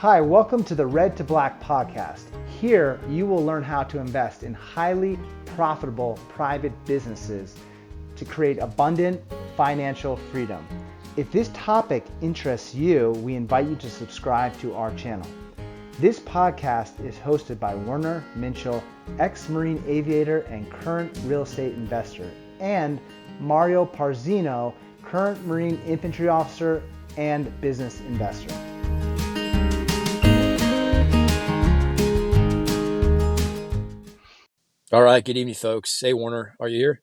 Hi, welcome to the Red to Black podcast. Here, you will learn how to invest in highly profitable private businesses to create abundant financial freedom. If this topic interests you, we invite you to subscribe to our channel. This podcast is hosted by Werner Minchell, ex-Marine aviator and current real estate investor, and Mario Parzino, current Marine infantry officer and business investor. All right. Good evening, folks. Hey, Warner, are you here?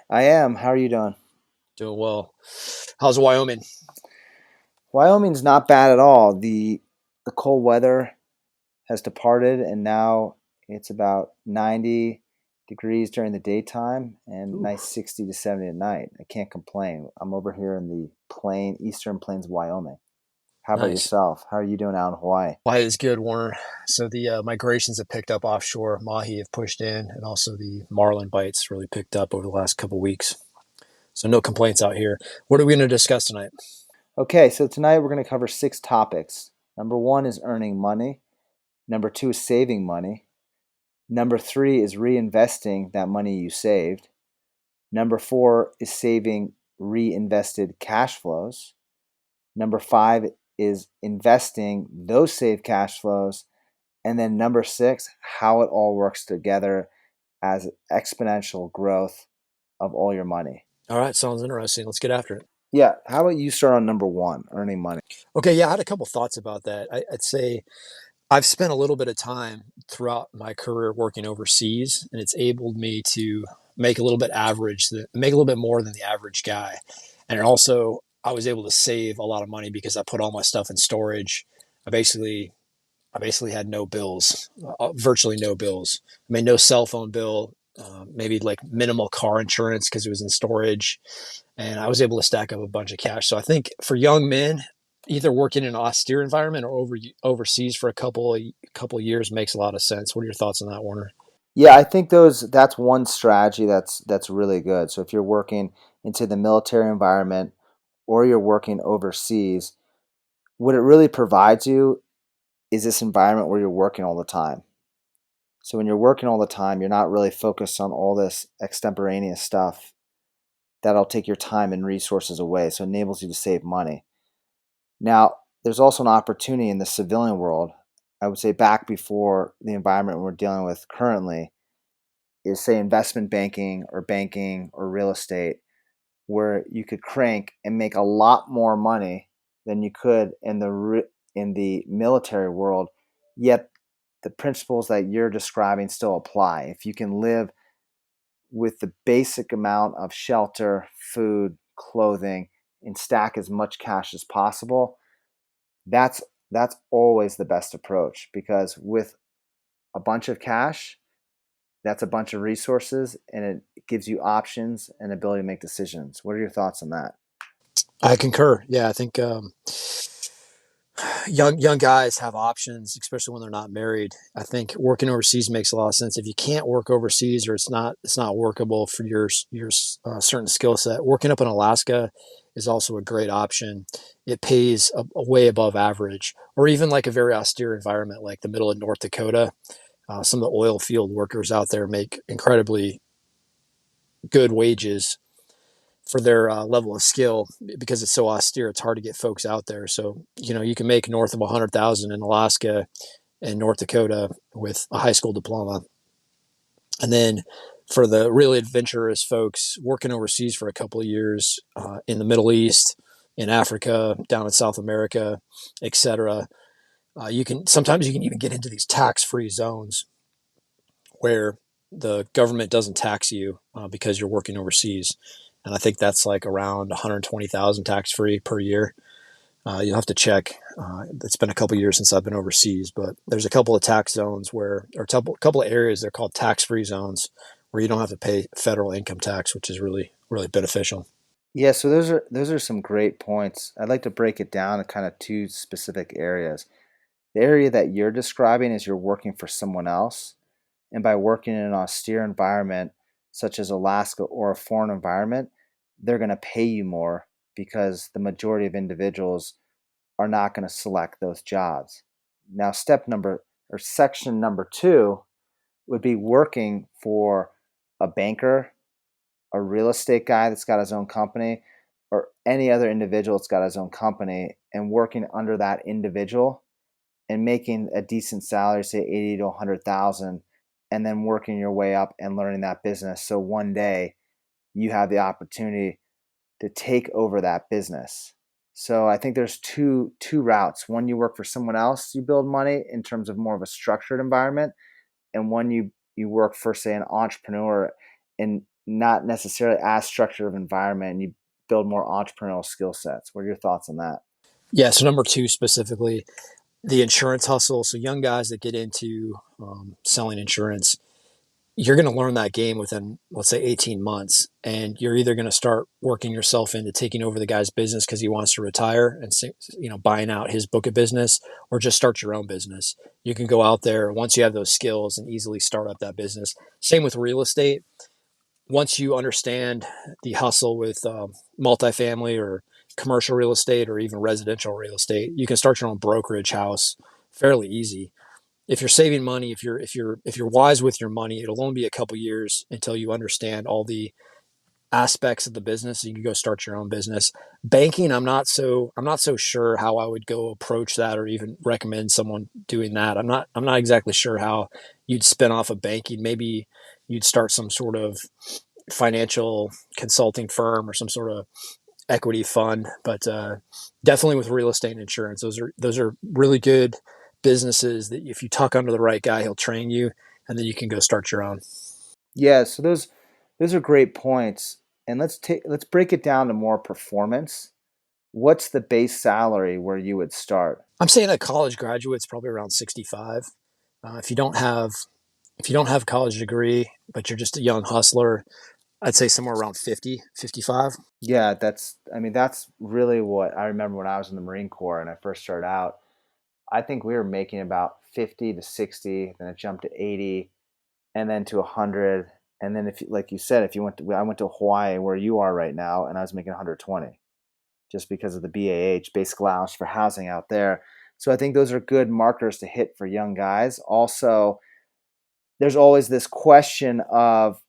I am. How are you doing? Doing well. How's Wyoming? Wyoming's not bad at all. The cold weather has departed, and now it's about 90 degrees during the daytime and nice 60 to 70 at night. I can't complain. I'm over here in the eastern plains of Wyoming. How about yourself? How are you doing out in Hawaii? Hawaii is good, Warner. So the migrations have picked up offshore. Mahi have pushed in, and also the marlin bites really picked up over the last couple of weeks. So no complaints out here. What are we going to discuss tonight? Okay, so tonight we're going to cover 6 topics. Number 1 is earning money. Number 2 is saving money. Number 3 is reinvesting that money you saved. Number 4 is saving reinvested cash flows. Number 5 is investing those saved cash flows. And then number 6, how it all works together as exponential growth of all your money. All right. Sounds interesting. Let's get after it. Yeah. How about you start on number 1, earning money? Okay. Yeah. I had a couple thoughts about that. I'd say I've spent a little bit of time throughout my career working overseas, and it's enabled me to make a little bit more than the average guy. And also, I was able to save a lot of money because I put all my stuff in storage. I basically had no bills, virtually no bills. I mean, no cell phone bill, maybe like minimal car insurance because it was in storage, and I was able to stack up a bunch of cash. So I think for young men, either working in an austere environment or overseas for a couple of years makes a lot of sense. What are your thoughts on that, Warner? Yeah, I think that's one strategy that's really good. So if you're working into the military environment or you're working overseas, what it really provides you is this environment where you're working all the time. So when you're working all the time, you're not really focused on all this extemporaneous stuff that'll take your time and resources away. So it enables you to save money. Now, there's also an opportunity in the civilian world. I would say back before the environment we're dealing with currently is, say, investment banking or real estate, where you could crank and make a lot more money than you could in the military world, yet the principles that you're describing still apply. If you can live with the basic amount of shelter, food, clothing, and stack as much cash as possible, that's always the best approach, because with a bunch of cash, that's a bunch of resources, and it gives you options and ability to make decisions. What are your thoughts on that? I concur. Yeah, I think young guys have options, especially when they're not married. I think working overseas makes a lot of sense. If you can't work overseas, or it's not workable for your certain skill set, working up in Alaska is also a great option. It pays a way above average, or even like a very austere environment like the middle of North Dakota. Some of the oil field workers out there make incredibly good wages for their level of skill, because it's so austere. It's hard to get folks out there. So, you can make north of 100,000 in Alaska and North Dakota with a high school diploma. And then for the really adventurous folks working overseas for a couple of years in the Middle East, in Africa, down in South America, etc., sometimes you can even get into these tax-free zones where the government doesn't tax you because you're working overseas. And I think that's like around 120,000 tax free per year. You'll have to check. It's been a couple of years since I've been overseas, but there's a couple of tax zones or a couple of areas they're called tax free zones where you don't have to pay federal income tax, which is really, really beneficial. Yeah, so those are some great points. I'd like to break it down in kind of 2 specific areas. The area that you're describing is you're working for someone else, and by working in an austere environment such as Alaska or a foreign environment, they're going to pay you more because the majority of individuals are not going to select those jobs. Now, step number or section number two would be working for a banker, a real estate guy that's got his own company, or any other individual that's got his own company, and working under that individual and making a decent salary, say 80 to 100,000, and then working your way up and learning that business. So one day you have the opportunity to take over that business. So I think there's two routes. One, you work for someone else, you build money in terms of more of a structured environment, and one you work for, say, an entrepreneur in not necessarily as structured of environment, and you build more entrepreneurial skill sets. What are your thoughts on that? Yeah. So number two specifically, the insurance hustle. So young guys that get into selling insurance, you're going to learn that game within, let's say, 18 months. And you're either going to start working yourself into taking over the guy's business because he wants to retire and, buying out his book of business, or just start your own business. You can go out there once you have those skills and easily start up that business. Same with real estate. Once you understand the hustle with multifamily or commercial real estate or even residential real estate, you can start your own brokerage house fairly easy. If you're saving money, if you're wise with your money, it'll only be a couple years until you understand all the aspects of the business. You can go start your own business. Banking, I'm not so sure how I would go approach that or even recommend someone doing that. I'm not exactly sure how you'd spin off of banking. Maybe you'd start some sort of financial consulting firm or some sort of equity fund, but definitely with real estate and insurance, those are really good businesses that if you tuck under the right guy, he'll train you, and then you can go start your own. Yeah, so those are great points. And let's break it down to more performance. What's the base salary where you would start? I'm saying a college graduate's probably around 65. If you don't have a college degree, but you're just a young hustler, I'd say somewhere around 50, 55. Yeah, that's really what I remember when I was in the Marine Corps and I first started out. I think we were making about 50 to 60, then it jumped to 80 and then to 100. And then if like you said, if you went to I went to Hawaii where you are right now and I was making 120 just because of the BAH, basic allowance for housing out there. So I think those are good markers to hit for young guys. Also, there's always this question of,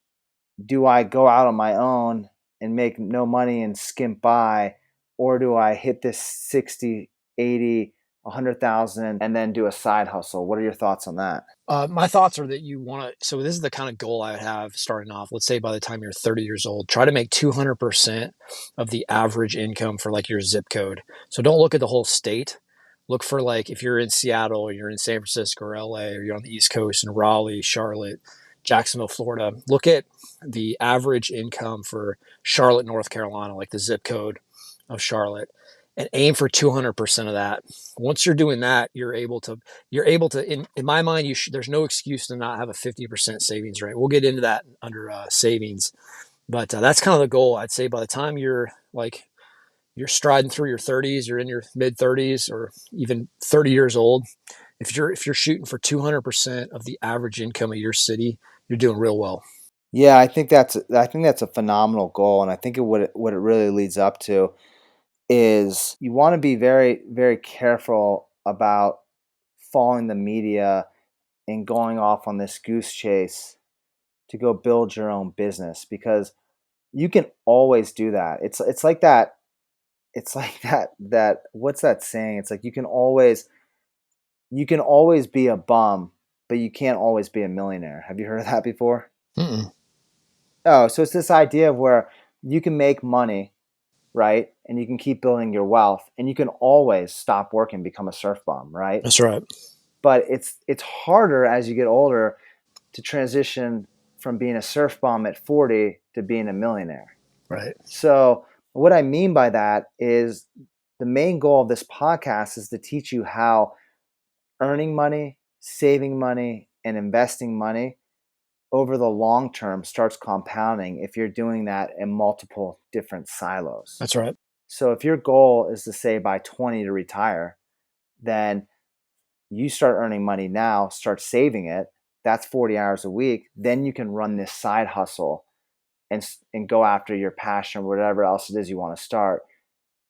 do I go out on my own and make no money and skimp by, or do I hit this 60, 80, 100,000 and then do a side hustle? What are your thoughts on that? My thoughts are that you want to. So this is the kind of goal I would have starting off. Let's say by the time you're 30 years old, try to make 200% of the average income for like your zip code. So don't look at the whole state. Look for, like, if you're in Seattle or you're in San Francisco or LA, or you're on the East Coast in Raleigh, Charlotte, Jacksonville, Florida. Look at the average income for Charlotte, North Carolina, like the zip code of Charlotte, and aim for 200% of that. Once you're doing that, you're able to in my mind, there's no excuse to not have a 50% savings rate. We'll get into that under savings, but that's kind of the goal. I'd say by the time you're striding through your 30s, you're in your mid 30s or even 30 years old, if you're shooting for 200% of the average income of your city, you're doing real well. Yeah, I think that's a phenomenal goal, and I think what it really leads up to is you want to be very very careful about following the media and going off on this goose chase to go build your own business because you can always do that. It's like that. It's like that. What's that saying? It's like you can always be a bum, but you can't always be a millionaire. Have you heard of that before? Mm-mm. Oh, so it's this idea of where you can make money, right? And you can keep building your wealth, and you can always stop working, become a surf bum, right? That's right. But it's harder as you get older to transition from being a surf bum at 40 to being a millionaire. Right. So, what I mean by that is the main goal of this podcast is to teach you how earning money, saving money, and investing money over the long term starts compounding if you're doing that in multiple different silos. That's right. So, if your goal is to say by 20 to retire, then you start earning money now, start saving it. That's 40 hours a week. Then you can run this side hustle and go after your passion, whatever else it is you want to start,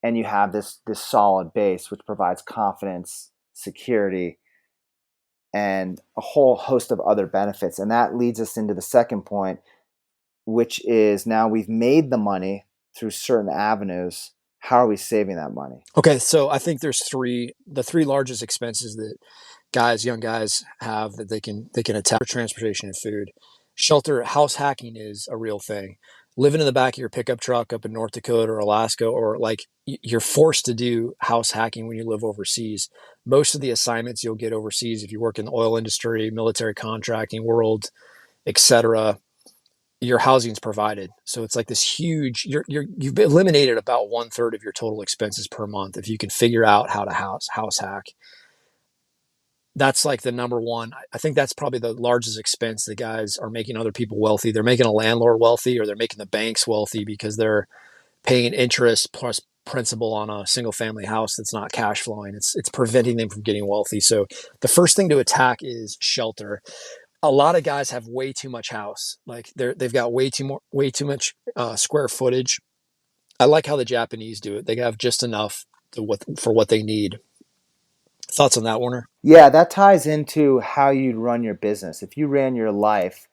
and you have this solid base which provides confidence, security, and a whole host of other benefits. And that leads us into the second point, which is now we've made the money through certain avenues. How are we saving that money? Okay, so I think the three largest expenses that young guys have that they can attack: transportation and food. Shelter, house hacking is a real thing. Living in the back of your pickup truck up in North Dakota or Alaska, or like you're forced to do house hacking when you live overseas. Most of the assignments you'll get overseas, if you work in the oil industry, military contracting world, etc., your housing's provided. So it's like this huge. You've eliminated about 1/3 of your total expenses per month if you can figure out how to house hack. That's like the number one. I think that's probably the largest expense. The guys are making other people wealthy. They're making a landlord wealthy, or they're making the banks wealthy because they're paying interest plus principal on a single family house that's not cash flowing. It's preventing them from getting wealthy. So the first thing to attack is shelter. A lot of guys have way too much house. Like they've got way too much square footage. I like how the Japanese do it. They have just enough for what they need. Thoughts on that, Warner? Yeah, that ties into how you'd run your business. If you ran your life,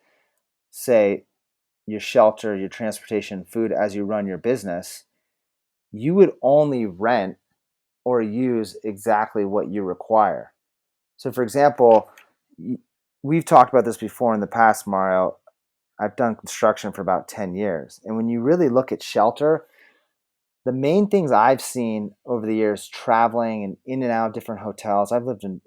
say your shelter, your transportation, food as you run your business, you would only rent or use exactly what you require. So, for example, we've talked about this before in the past, Mario. I've done construction for about 10 years. And when you really look at shelter, the main things I've seen over the years traveling and in and out of different hotels, I've lived in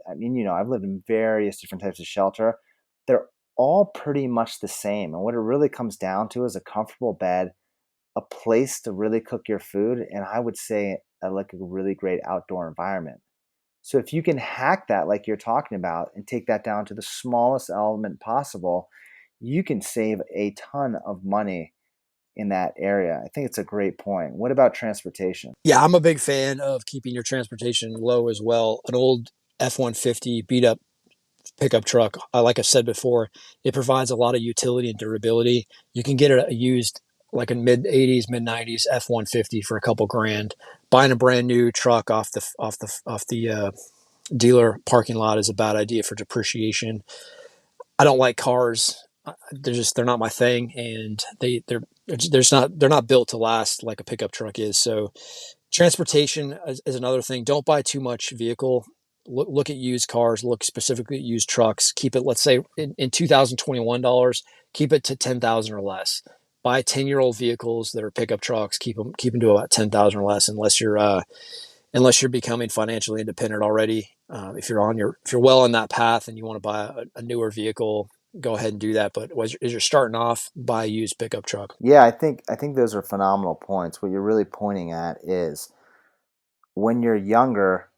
various different types of shelter. They're all pretty much the same. And what it really comes down to is a comfortable bed, a place to really cook your food, and I would say like a really great outdoor environment. So if you can hack that like you're talking about and take that down to the smallest element possible, you can save a ton of money in that area. I think it's a great point. What about transportation? Yeah, I'm a big fan of keeping your transportation low as well. An old F-150 beat up pickup truck, like I said before, it provides a lot of utility and durability. You can get a used like a mid 80s, mid 90s F-150 for a couple grand. Buying a brand new truck off the dealer parking lot is a bad idea for depreciation. I don't like cars. They're not my thing, and they're not built to last like a pickup truck is. So transportation is another thing. Don't buy too much vehicle. Look at used cars. Look specifically at used trucks. Keep it, let's say, in 2021 dollars. Keep it to 10,000 or less. Buy 10-year-old vehicles that are pickup trucks. Keep them to about 10,000 or less, unless you're becoming financially independent already. If you're well on that path and you want to buy a newer vehicle, go ahead and do that. But as you're starting off, buy a used pickup truck. Yeah, I think those are phenomenal points. What you're really pointing at is when you're younger,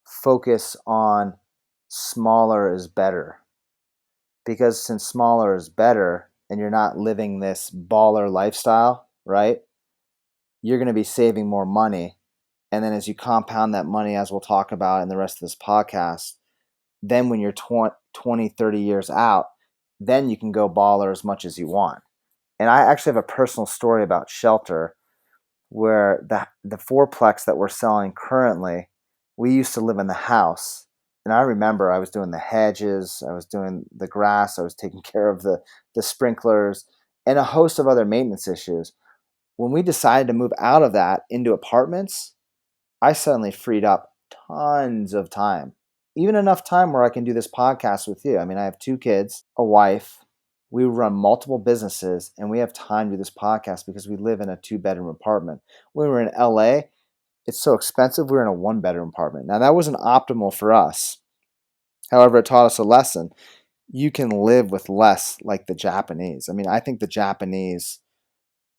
focus on smaller is better. Because since smaller is better and you're not living this baller lifestyle, right? You're going to be saving more money. And then as you compound that money, as we'll talk about in the rest of this podcast, then when you're 20, 30 years out, then you can go baller as much as you want. And I actually have a personal story about shelter where the fourplex that we're selling currently, we used to live in the house. And I remember I was doing the hedges, I was doing the grass, I was taking care of the sprinklers, and a host of other maintenance issues. When we decided to move out of that into apartments, I suddenly freed up tons of time. Even enough time where I can do this podcast with you. I mean, I have two kids, a wife. We run multiple businesses and we have time to do this podcast because we live in a two-bedroom apartment. When we were in LA, it's so expensive. We were in a one-bedroom apartment. Now, that wasn't optimal for us. However, it taught us a lesson. You can live with less like the Japanese. I mean, I think the Japanese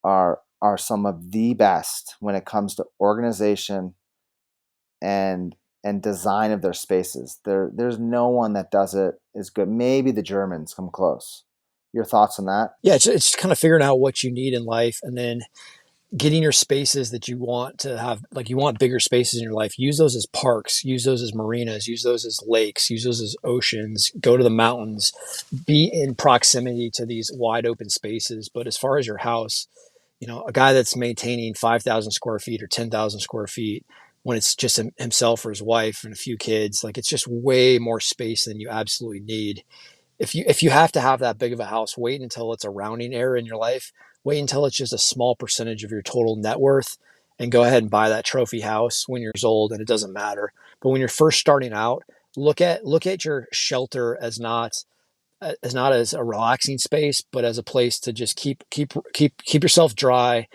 are some of the best when it comes to organization and design of their spaces. There's no one that does it as good. Maybe the Germans come close. Your thoughts on that? Yeah, it's kind of figuring out what you need in life, and then getting your spaces that you want to have. Like, you want bigger spaces in your life, use those as parks, use those as marinas, use those as lakes, use those as oceans. Go to the mountains, be in proximity to these wide open spaces. But as far as your house, a guy that's maintaining 5,000 square feet or 10,000 square feet, when it's just himself or his wife and a few kids. Like it's just way more space than you absolutely need. If you have to have that big of a house, wait until it's a rounding error in your life. Wait until it's just a small percentage of your total net worth, and go ahead and buy that trophy house when you're years old, and it doesn't matter. But when you're first starting out, look at your shelter as not as a relaxing space, but as a place to just keep yourself dry,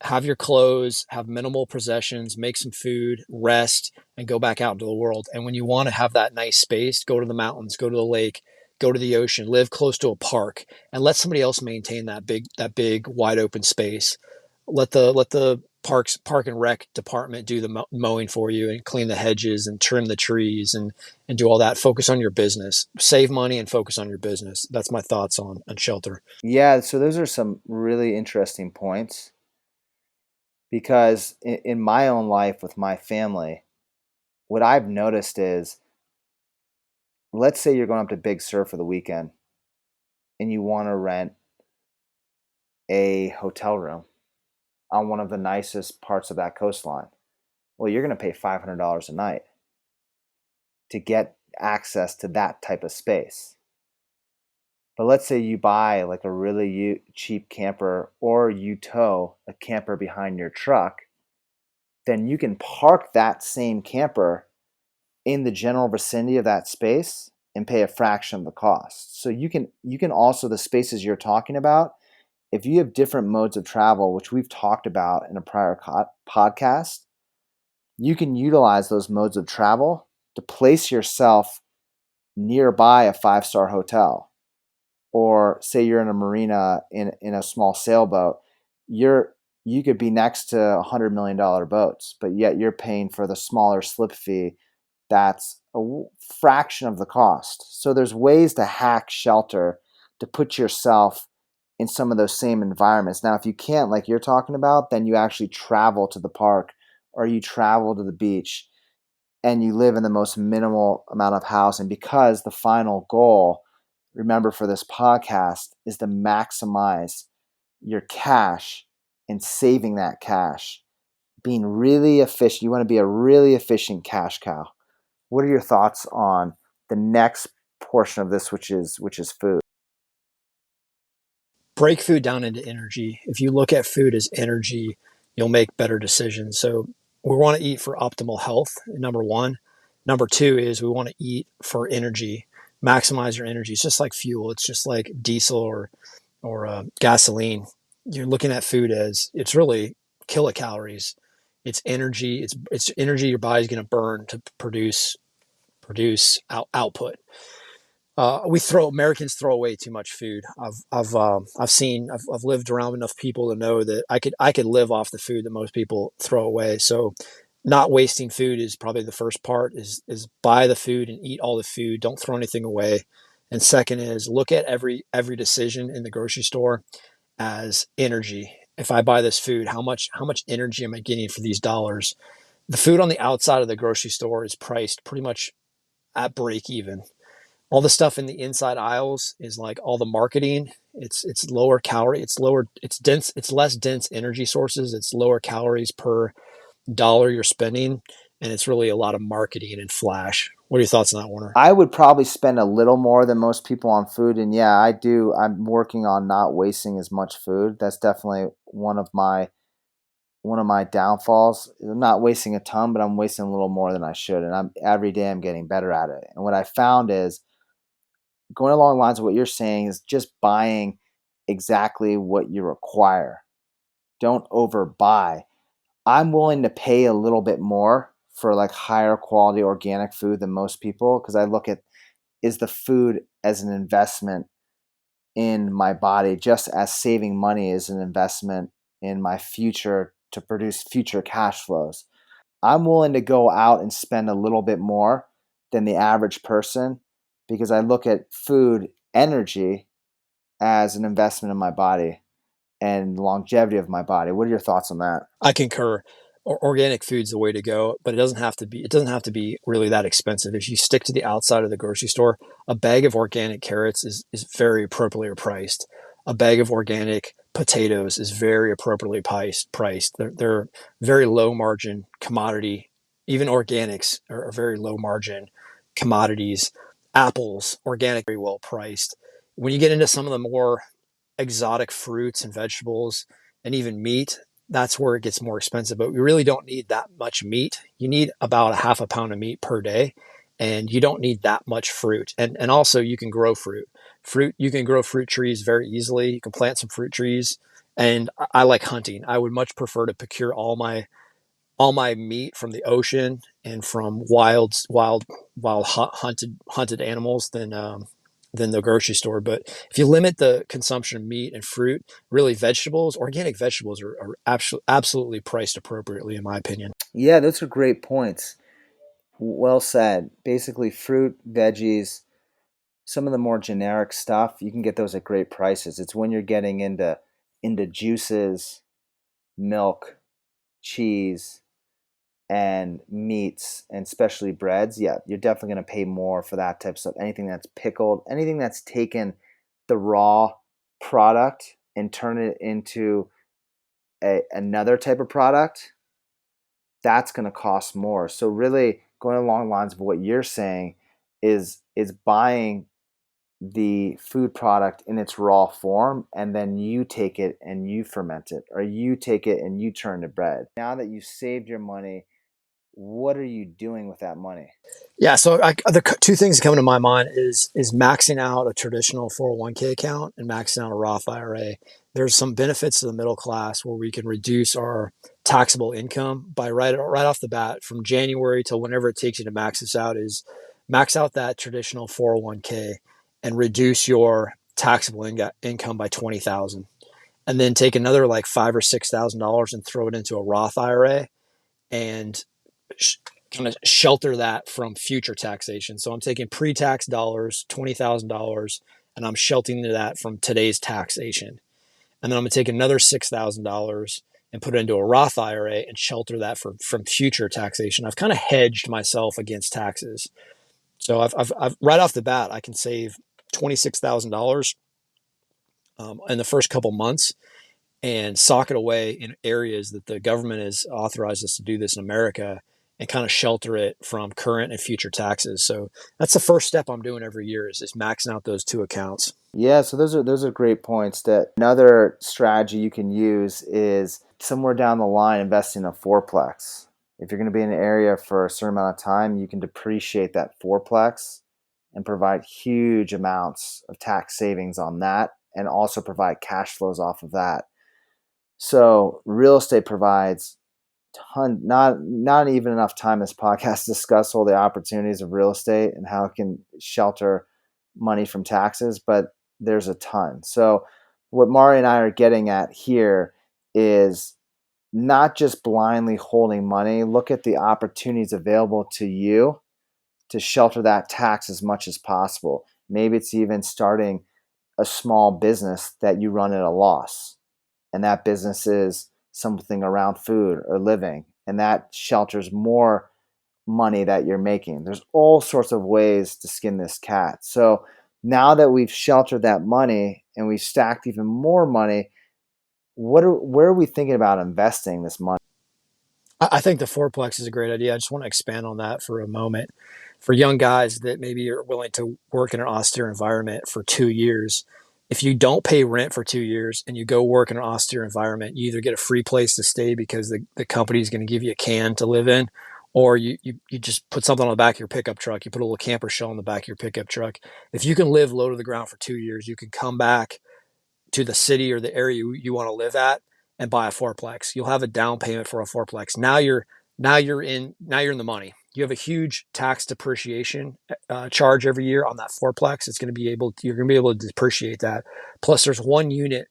have your clothes, have minimal possessions, make some food, rest, and go back out into the world. And when you want to have that nice space, go to the mountains, go to the lake, go to the ocean, live close to a park, and let somebody else maintain that big wide open space. Let the park and rec department do the mowing for you and clean the hedges and trim the trees and do all that. Focus on your business, save money, and focus on your business. That's my thoughts on shelter. Yeah, so those are some really interesting points because in my own life with my family, what I've noticed is, let's say you're going up to Big Sur for the weekend and you want to rent a hotel room on one of the nicest parts of that coastline. Well, you're going to pay $500 a night to get access to that type of space. But let's say you buy like a really cheap camper, or you tow a camper behind your truck, then you can park that same camper in the general vicinity of that space and pay a fraction of the cost. So you can also, the spaces you're talking about, if you have different modes of travel, which we've talked about in a prior podcast, you can utilize those modes of travel to place yourself nearby a five-star hotel. Or say you're in a marina in a small sailboat, you could be next to $100 million boats, but yet you're paying for the smaller slip fee that's a fraction of the cost. So there's ways to hack shelter to put yourself in some of those same environments. Now, if you can't, like you're talking about, then you actually travel to the park or you travel to the beach and you live in the most minimal amount of house. And because the final goal, remember, for this podcast is to maximize your cash and saving that cash, being really efficient. You want to be a really efficient cash cow. What are your thoughts on the next portion of this, which is food? Break food down into energy. If you look at food as energy, you'll make better decisions. So we want to eat for optimal health, number one. Number two is we want to eat for energy. Maximize your energy. It's just like fuel. It's just like diesel or gasoline. You're looking at food as it's really kilocalories. It's energy. It's energy your body's going to burn to produce output. We throw Americans throw away too much food. I've lived around enough people to know that I could live off the food that most people throw away. So not wasting food is probably the first part. Is buy the food and eat all the food. Don't throw anything away. And second is look at every decision in the grocery store as energy. If I buy this food, how much energy am I getting for these dollars? The food on the outside of the grocery store is priced pretty much at break even. All the stuff in the inside aisles is like all the marketing. It's lower calorie, it's dense, it's less dense energy sources, it's lower calories per dollar you're spending, and it's really a lot of marketing and flash. What are your thoughts on that, Warner? I would probably spend a little more than most people on food, and yeah, I do. I'm working on not wasting as much food. That's definitely one of my downfalls. I'm not wasting a ton, but I'm wasting a little more than I should, and I'm every day I'm getting better at it. And what I found is, going along the lines of what you're saying, is just buying exactly what you require. Don't overbuy. I'm willing to pay a little bit more for like higher quality organic food than most people, because I look at, is the food as an investment in my body, just as saving money is an investment in my future to produce future cash flows. I'm willing to go out and spend a little bit more than the average person because I look at food energy as an investment in my body and longevity of my body. What are your thoughts on that? I concur. Organic food's the way to go, but it doesn't have to be really that expensive. If you stick to the outside of the grocery store, a bag of organic carrots is very appropriately priced. A bag of organic potatoes is very appropriately priced. They're very low margin commodity Even organics are very low margin commodities. Apples, organic, very well priced. When you get into some of the more exotic fruits and vegetables and even meat, that's where it gets more expensive. But we really don't need that much meat. You need about a half a pound of meat per day, and you don't need that much fruit. And also you can grow fruit. You can grow fruit trees very easily. You can plant some fruit trees. And I like hunting. I would much prefer to procure all my meat from the ocean and from wild hunted animals than the grocery store. But if you limit the consumption of meat and fruit, really vegetables, organic vegetables are absolutely priced appropriately, in my opinion. Yeah, those are great points. Well said. Basically, fruit, veggies, some of the more generic stuff, you can get those at great prices. It's when you're getting into juices, milk, cheese, and meats, and especially breads. Yeah, you're definitely going to pay more for that type of stuff. Anything that's pickled, anything that's taken the raw product and turn it into another type of product, that's going to cost more. So really going along the lines of what you're saying is buying the food product in its raw form, and then you take it and you ferment it, or you take it and you turn to bread. Now that you've saved your money, what are you doing with that money? Yeah, so the two things that come to my mind is maxing out a traditional 401k account and maxing out a Roth IRA. There's some benefits to the middle class where we can reduce our taxable income by right off the bat from January to whenever it takes you to max this out is max out that traditional 401k and reduce your taxable income by 20,000, and then take another like $5,000 or $6,000 and throw it into a Roth IRA and sh- kind of shelter that from future taxation. So I'm taking pre-tax dollars, $20,000, and I'm sheltering that from today's taxation. And then I'm going to take another $6,000 and put it into a Roth IRA and shelter that from future taxation. I've kind of hedged myself against taxes. So I've right off the bat, I can save $26,000 in the first couple months and sock it away in areas that the government has authorized us to do this in America and kind of shelter it from current and future taxes. So that's the first step I'm doing every year is maxing out those two accounts. Yeah, so those are great points. That another strategy you can use is somewhere down the line investing in a fourplex. If you're going to be in an area for a certain amount of time, you can depreciate that fourplex and provide huge amounts of tax savings on that, and also provide cash flows off of that. So real estate provides not even enough time in this podcast to discuss all the opportunities of real estate and how it can shelter money from taxes, but there's a ton. So what Mari and I are getting at here is not just blindly holding money. Look at the opportunities available to you to shelter that tax as much as possible. Maybe it's even starting a small business that you run at a loss, and that business is something around food or living, and that shelters more money that you're making. There's all sorts of ways to skin this cat. So now that we've sheltered that money and we've stacked even more money, where are we thinking about investing this money? I think the fourplex is a great idea. I just want to expand on that for a moment. For young guys that maybe are willing to work in an austere environment for 2 years, if you don't pay rent for 2 years and you go work in an austere environment, you either get a free place to stay because the company is going to give you a can to live in, or you just put something on the back of your pickup truck. You put a little camper shell on the back of your pickup truck. If you can live low to the ground for 2 years, you can come back to the city or the area you want to live at and buy a fourplex. You'll have a down payment for a fourplex. Now you're in the money. You have a huge tax depreciation charge every year on that fourplex. You're going to be able to depreciate that. Plus, there's one unit,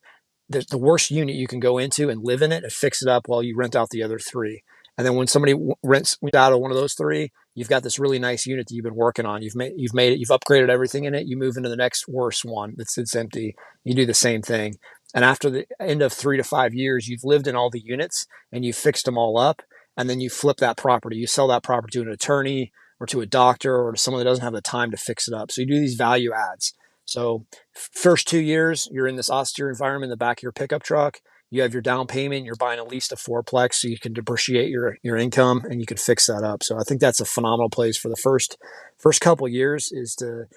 the worst unit you can go into and live in it and fix it up while you rent out the other three. And then when somebody rents out of one of those three, you've got this really nice unit that you've been working on. You've upgraded everything in it. You move into the next worst one that's empty. You do the same thing. And after the end of 3 to 5 years, you've lived in all the units and you've fixed them all up. And then you flip that property. You sell that property to an attorney or to a doctor or to someone that doesn't have the time to fix it up. So you do these value adds. So first 2 years, you're in this austere environment in the back of your pickup truck. You have your down payment, you're buying at least a fourplex so you can depreciate your income and you can fix that up. So I think that's a phenomenal place for the first couple of years is to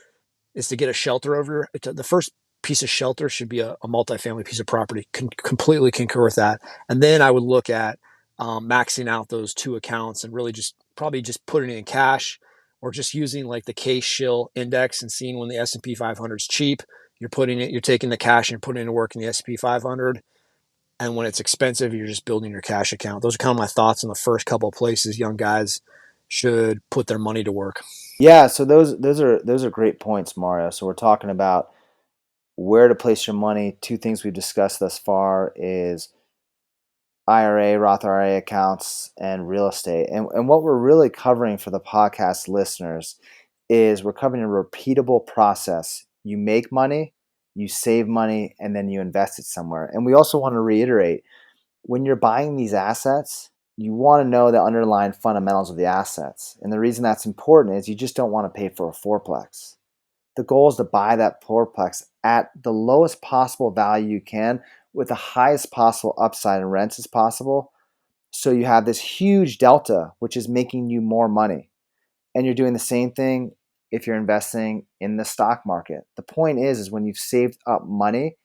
get a shelter over the first piece of shelter should be a multifamily piece of property. Completely concur with that. And then I would look at maxing out those two accounts and really just probably just putting it in cash or just using like the Case-Shiller index and seeing when the S&P 500 is cheap. You're taking the cash and putting it to work in the S&P 500. And when it's expensive, you're just building your cash account. Those are kind of my thoughts on the first couple of places young guys should put their money to work. Yeah, so those are great points, Mario. So we're talking about where to place your money. Two things we've discussed thus far is IRA, Roth IRA accounts, and real estate. And what we're really covering for the podcast listeners is we're covering a repeatable process. You make money, you save money, and then you invest it somewhere. And we also want to reiterate, when you're buying these assets, you want to know the underlying fundamentals of the assets. And the reason that's important is you just don't want to pay for a fourplex. The goal is to buy that fourplex at the lowest possible value you can with the highest possible upside in rents as possible. So you have this huge delta, which is making you more money. And you're doing the same thing if you're investing in the stock market. The point is when you've saved up money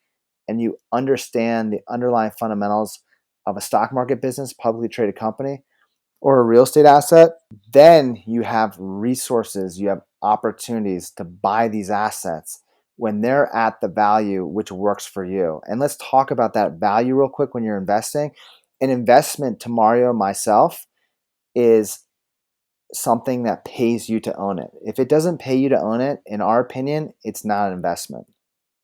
and you understand the underlying fundamentals of a stock market business, publicly traded company, or a real estate asset, then you have resources, you have opportunities to buy these assets when they're at the value which works for you. And let's talk about that value real quick when you're investing. An investment to Mario and myself is something that pays you to own it. If it doesn't pay you to own it, in our opinion, it's not an investment.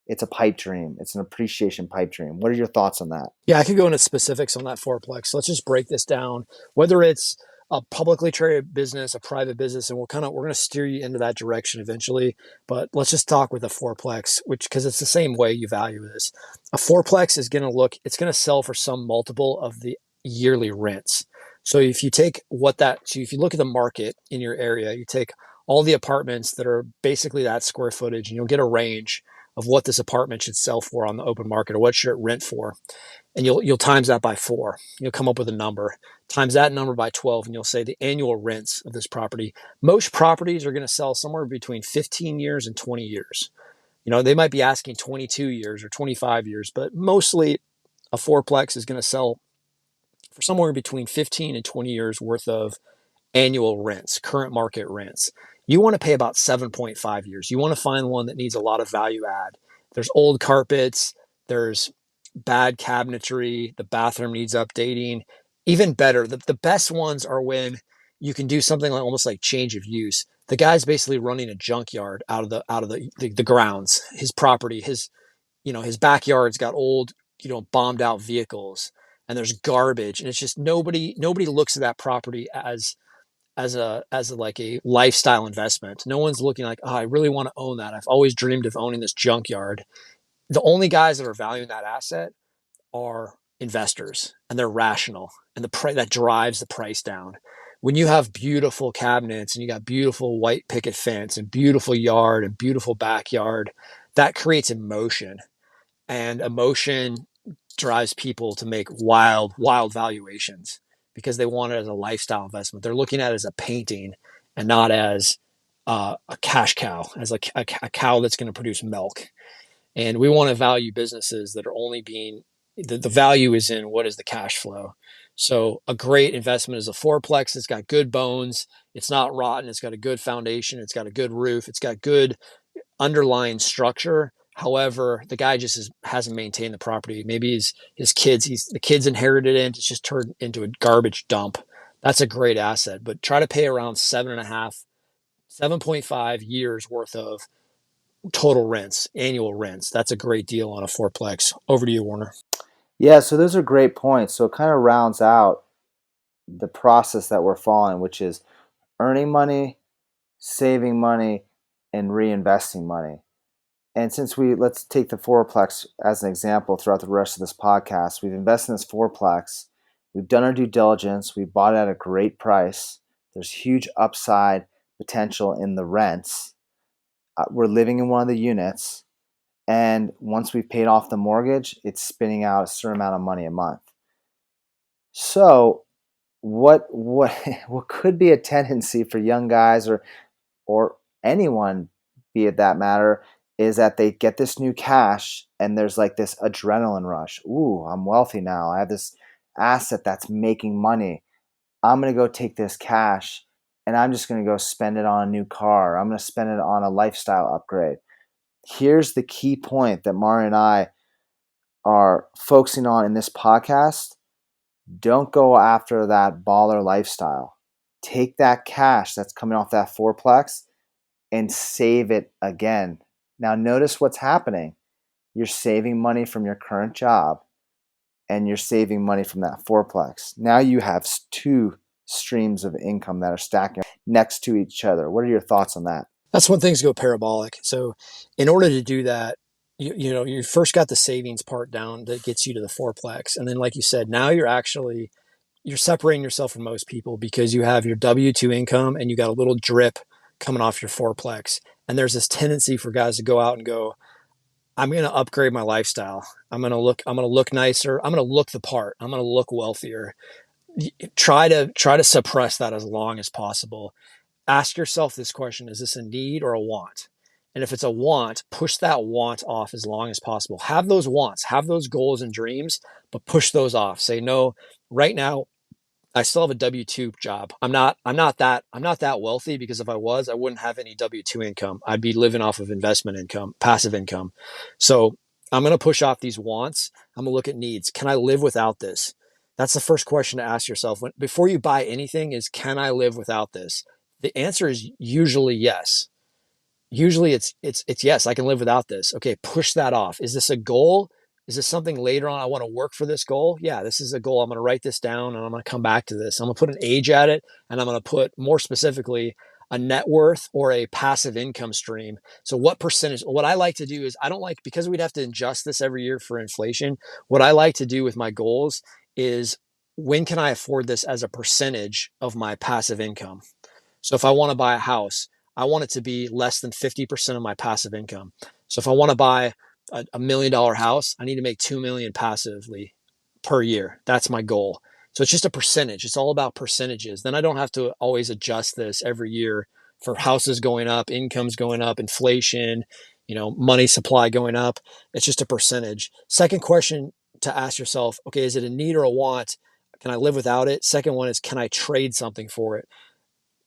It's a pipe dream. It's an appreciation pipe dream. What are your thoughts on that? Yeah, I could go into specifics on that fourplex. So let's just break this down. Whether it's a publicly traded business, a private business, and we're going to steer you into that direction eventually. But let's just talk with a fourplex, which because it's the same way you value this. A fourplex is going to it's going to sell for some multiple of the yearly rents. So if you take so if you look at the market in your area, you take all the apartments that are basically that square footage, and you'll get a range of what this apartment should sell for on the open market or what should it rent for, and you'll times that by 4. You'll come up with a number. Times that number by 12, and you'll say the annual rents of this property. Most properties are going to sell somewhere between 15 years and 20 years. They might be asking 22 years or 25 years, but mostly a fourplex is going to sell for somewhere between 15 and 20 years worth of annual rents, current market rents. You want to pay about 7.5 years. You want to find one that needs a lot of value add. There's old carpets, there's bad cabinetry, the bathroom needs updating. Even better, the best ones are when you can do something like almost like change of use. The guy's basically running a junkyard out of the grounds, his property, his backyard's got old, bombed out vehicles and there's garbage and it's just nobody looks at that property as a like a lifestyle investment. No one's looking like, oh, I really want to own that. I've always dreamed of owning this junkyard. The only guys that are valuing that asset are investors, and they're rational, and that drives the price down. When you have beautiful cabinets and you got beautiful white picket fence and beautiful yard and beautiful backyard, that creates emotion, and emotion drives people to make wild valuations because they want it as a lifestyle investment. They're looking at it as a painting and not as a cash cow, as a cow that's going to produce milk. And we want to value businesses that are only being the value is in what is the cash flow. So a great investment is a fourplex. It's got good bones. It's not rotten. It's got a good foundation. It's got a good roof. It's got good underlying structure. However, the guy just hasn't maintained the property. Maybe the kids inherited it. It's just turned into a garbage dump. That's a great asset, but try to pay around 7.5 years worth of total rents, annual rents. That's a great deal on a fourplex. Over to you, Warner. Yeah, so those are great points. So it kind of rounds out the process that we're following, which is earning money, saving money, and reinvesting money. And since let's take the fourplex as an example throughout the rest of this podcast, we've invested in this fourplex, we've done our due diligence, we bought it at a great price. There's huge upside potential in the rents. We're living in one of the units, And once we've paid off the mortgage, it's spinning out a certain amount of money a month. So what what could be a tendency for young guys or anyone, be it that matter, is that they get this new cash and there's like this adrenaline rush. Ooh, I'm wealthy now. I have this asset that's making money. I'm going to go take this cash and I'm just going to go spend it on a new car. I'm going to spend it on a lifestyle upgrade. Here's the key point that Mario and I are focusing on in this podcast. Don't go after that baller lifestyle. Take that cash that's coming off that fourplex and save it again. Now, notice what's happening. You're saving money from your current job and you're saving money from that fourplex. Now you have two streams of income that are stacking next to each other. What are your thoughts on that? That's when things go parabolic. So, in order to do that, you first got the savings part down that gets you to the fourplex, and then, like you said, now you're separating yourself from most people because you have your W-2 income and you got a little drip coming off your fourplex. And there's this tendency for guys to go out and go, I'm going to upgrade my lifestyle. I'm going to look nicer. I'm going to look the part. I'm going to look wealthier. Try to suppress that as long as possible. Ask yourself this question: is this a need or a want? And if it's a want, push that want off as long as possible. Have those wants, have those goals and dreams, but push those off. Say, no, right now I still have a W-2 job. I'm not that wealthy, because if I was, I wouldn't have any W-2 income. I'd be living off of investment income, passive income. So I'm going to push off these wants. I'm going to look at needs. Can I live without this? That's the first question to ask yourself before you buy anything: is, can I live without this? The answer is usually yes. Usually it's yes, I can live without this. Okay, push that off. Is this a goal? Is this something later on I want to work for this goal? Yeah, this is a goal. I'm going to write this down and I'm going to come back to this. I'm going to put an age at it, and I'm going to put, more specifically, a net worth or a passive income stream. So what percentage? What I like to do is, I don't like, because we'd have to adjust this every year for inflation. What I like to do with my goals is, when can I afford this as a percentage of my passive income? So if I want to buy a house, I want it to be less than 50% of my passive income. So if I want to buy $1 million house, I need to make 2 million passively per year. That's my goal. So it's just a percentage. It's all about percentages. Then I don't have to always adjust this every year for houses going up, incomes going up, inflation, money supply going up. It's just a percentage. Second question to ask yourself: okay, is it a need or a want? Can I live without it? Second one is, can I trade something for it?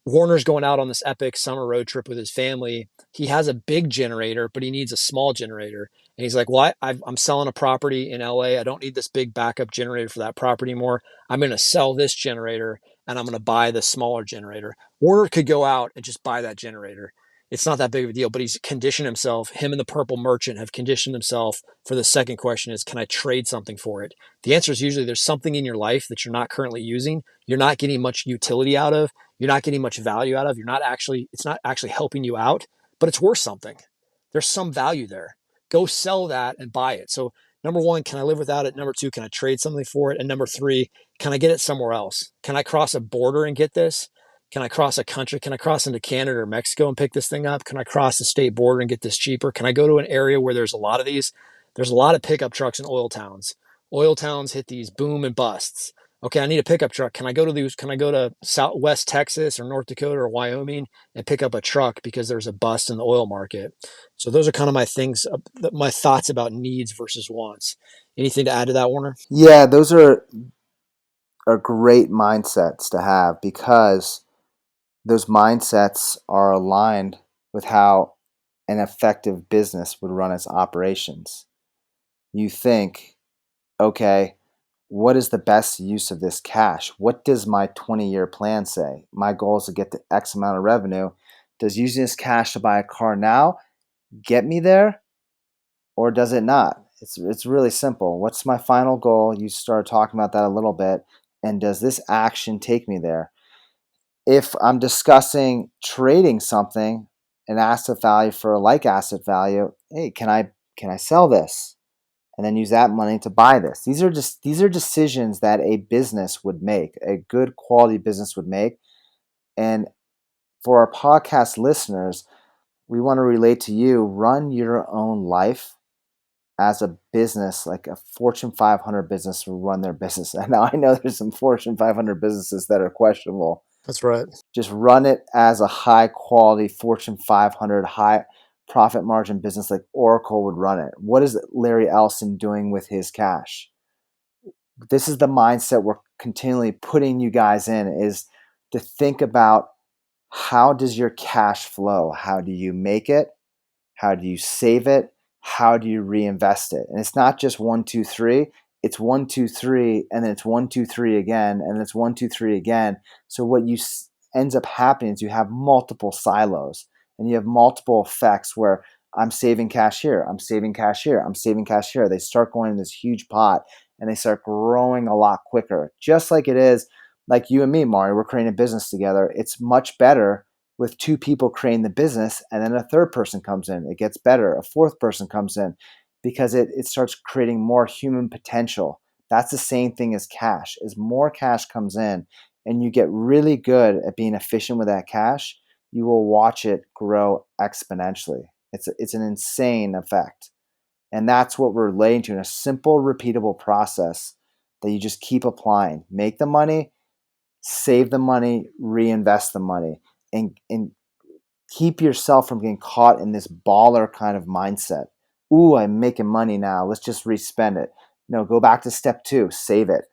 Warner's going out on this epic summer road trip with his family. He has a big generator, but he needs a small generator. And he's like, well, I'm selling a property in LA. I don't need this big backup generator for that property anymore. I'm going to sell this generator and I'm going to buy the smaller generator. Warner could go out and just buy that generator. It's not that big of a deal, but he's conditioned himself. Him and the Purple Merchant have conditioned himself for the second question: is, can I trade something for it? The answer is usually, there's something in your life that you're not currently using, you're not getting much utility out of, you're not getting much value out of, it's not actually helping you out, but it's worth something. There's some value there. Go sell that and buy it. So, number one, can I live without it? Number two, can I trade something for it? And number three, can I get it somewhere else? Can I cross a border and get this? Can I cross a country? Can I cross into Canada or Mexico and pick this thing up? Can I cross the state border and get this cheaper? Can I go to an area where there's a lot of these? There's a lot of pickup trucks in oil towns. Oil towns hit these boom and busts. Okay, I need a pickup truck. Can I go to these? Can I go to Southwest Texas or North Dakota or Wyoming and pick up a truck because there's a bust in the oil market? So those are kind of my thoughts about needs versus wants. Anything to add to that, Warner? Yeah, those are great mindsets to have because those mindsets are aligned with how an effective business would run its operations. You think, okay, what is the best use of this cash? What does my 20-year plan say? My goal is to get to X amount of revenue. Does using this cash to buy a car now get me there, or does it not? It's really simple. What's my final goal? You start talking about that a little bit. And does this action take me there? If I'm discussing trading something, an asset value for a like asset value, hey, can I sell this and then use that money to buy this? These are decisions that a business would make, a good quality business would make. And for our podcast listeners, we want to relate to you: run your own life as a business, like a Fortune 500 business will run their business. And now I know there's some Fortune 500 businesses that are questionable. That's right. Just run it as a high quality Fortune 500 high profit margin business like Oracle would run it. What is Larry Ellison doing with his cash? This is the mindset we're continually putting you guys in, is to think about, how does your cash flow? How do you make it? How do you save it? How do you reinvest it? And it's not just one, two, three. It's one, two, three, and then it's one, two, three again, and it's one, two, three again. So what ends up happening is you have multiple silos, and you have multiple effects where I'm saving cash here, I'm saving cash here, I'm saving cash here. They start going in this huge pot, and they start growing a lot quicker. Just like it is, like you and me, Mario, we're creating a business together. It's much better with two people creating the business, and then a third person comes in. It gets better. A fourth person comes in, because it starts creating more human potential. That's the same thing as cash. As more cash comes in and you get really good at being efficient with that cash, you will watch it grow exponentially. It's an insane effect. And that's what we're relating to in a simple, repeatable process that you just keep applying. Make the money, save the money, reinvest the money, and keep yourself from getting caught in this baller kind of mindset. Ooh, I'm making money now. Let's just respend it. No, go back to step two, save it.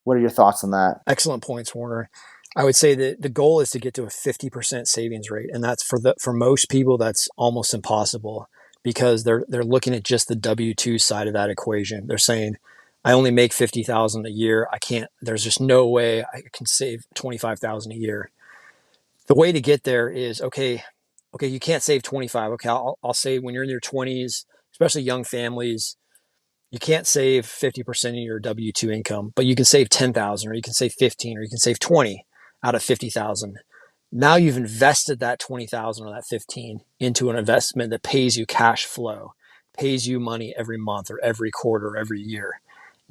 What are your thoughts on that? Excellent points, Warner. I would say that the goal is to get to a 50% savings rate, and that's for most people that's almost impossible, because they're looking at just the W-2 side of that equation. They're saying, I only make 50,000 a year. I can't. There's just no way I can save 25,000 a year. The way to get there is, okay, you can't save 25. Okay, I'll say when you're in your 20s, especially young families, you can't save 50% of your W-2 income, but you can save 10,000, or you can save 15, or you can save 20 out of 50,000. Now you've invested that 20,000 or that 15 into an investment that pays you cash flow, pays you money every month or every quarter or every year.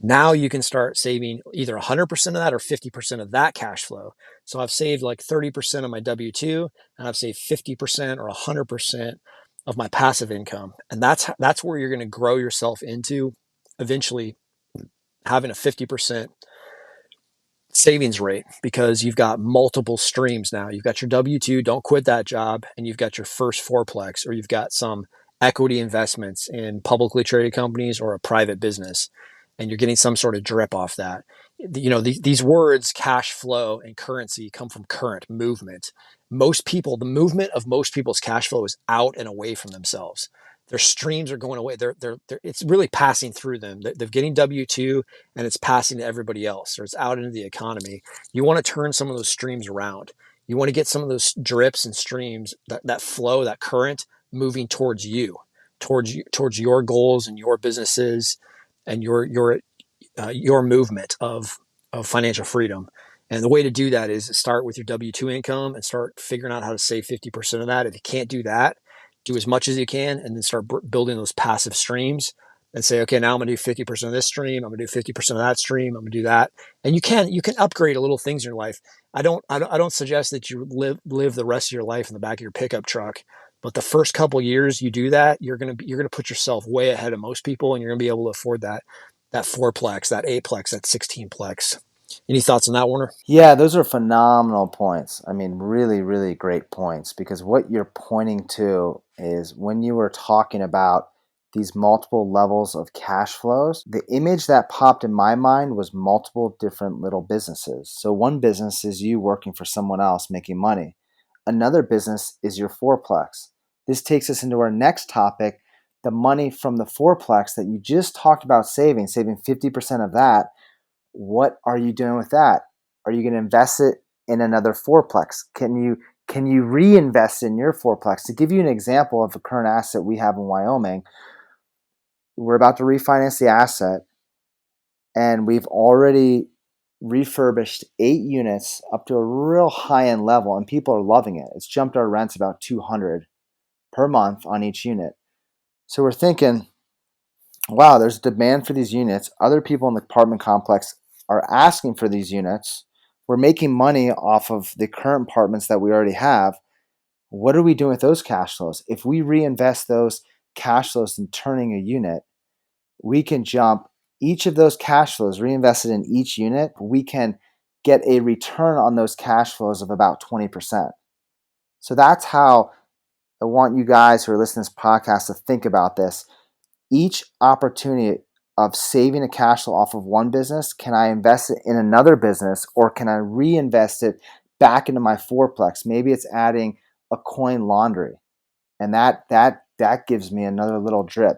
Now you can start saving either 100% of that or 50% of that cash flow. So I've saved like 30% of my W-2, and I've saved 50% or 100% of my passive income. And that's where you're going to grow yourself into eventually having a 50% savings rate, because you've got multiple streams now. You've got your W-2, don't quit that job, and you've got your first fourplex, or you've got some equity investments in publicly traded companies or a private business, and you're getting some sort of drip off that. These words, cash flow and currency, come from current movement. The movement of most people's cash flow is out and away from themselves. Their streams are going away. It's really passing through them. They're getting W-2, and it's passing to everybody else, or it's out into the economy. You want to turn some of those streams around. You want to get some of those drips and streams, that flow, that current, moving towards you, towards your goals and your businesses, and your movement of financial freedom. And the way to do that is to start with your W-2 income and start figuring out how to save 50% of that. If you can't do that, do as much as you can, and then start building those passive streams, and say, okay, now I'm gonna do 50% of this stream. I'm gonna do 50% of that stream. I'm gonna do that. And you can upgrade little things in your life. I don't suggest that you live the rest of your life in the back of your pickup truck. But the first couple years you do that, you're gonna put yourself way ahead of most people, and you're gonna be able to afford that fourplex, that eightplex, that 16plex. Any thoughts on that, Warner? Yeah, those are phenomenal points. I mean, really, really great points, because what you're pointing to is, when you were talking about these multiple levels of cash flows, the image that popped in my mind was multiple different little businesses. So one business is you working for someone else making money. Another business is your fourplex. This takes us into our next topic, the money from the fourplex that you just talked about saving 50% of that. What are you doing with that? Are you going to invest it in another fourplex? Can you reinvest in your fourplex? To give you an example of a current asset we have in Wyoming, we're about to refinance the asset, and we've already refurbished 8 units up to a real high end level, and people are loving it. It's jumped our rents about 200 per month on each unit. So we're thinking, wow, there's demand for these units. Other people in the apartment complex are asking for these units. We're making money off of the current apartments that we already have. What are we doing with those cash flows? If we reinvest those cash flows in turning a unit, we can jump each of those cash flows reinvested in each unit. We can get a return on those cash flows of about 20%. So that's how I want you guys who are listening to this podcast to think about this. Each opportunity of saving a cash flow off of one business, can I invest it in another business, or can I reinvest it back into my fourplex? Maybe it's adding a coin laundry, and that gives me another little drip.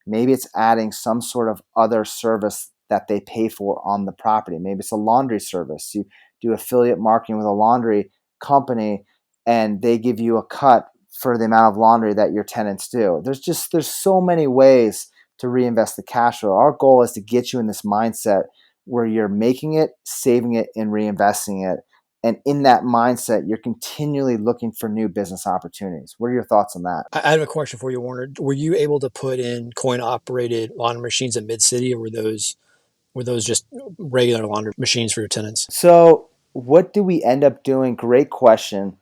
Maybe it's adding some sort of other service that they pay for on the property. Maybe it's a laundry service. You do affiliate marketing with a laundry company, and they give you a cut for the amount of laundry that your tenants do. There's so many ways to reinvest the cash flow. Our goal is to get you in this mindset where you're making it, saving it, and reinvesting it. And in that mindset, you're continually looking for new business opportunities. What are your thoughts on that? I have a question for you, Warner. Were you able to put in coin operated laundry machines in Mid City, or were those just regular laundry machines for your tenants? So, what do we end up doing? Great question.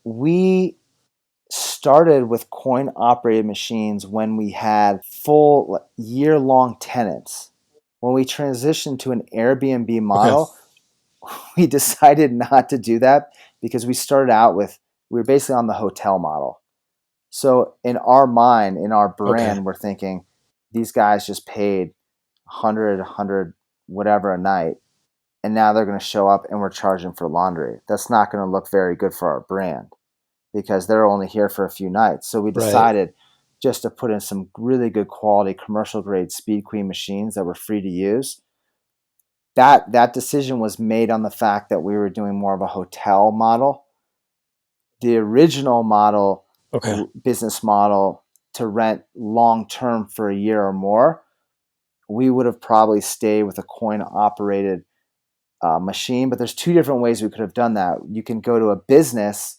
We started with coin operated machines when we had full year long tenants. When we transitioned to an Airbnb Okay. model, we decided not to do that because we were basically on the hotel model. So in our mind, in our Okay. brand, we're thinking these guys just paid 100 whatever a night, and now they're going to show up and we're charging for laundry. That's not going to look very good for our brand because they're only here for a few nights. So we Right. decided just to put in some really good quality commercial grade Speed Queen machines that were free to use. That decision was made on the fact that we were doing more of a hotel model. The original model, Okay. business model, to rent long term for a year or more, we would have probably stayed with a coin operated machine. But there's two different ways we could have done that. You can go to a business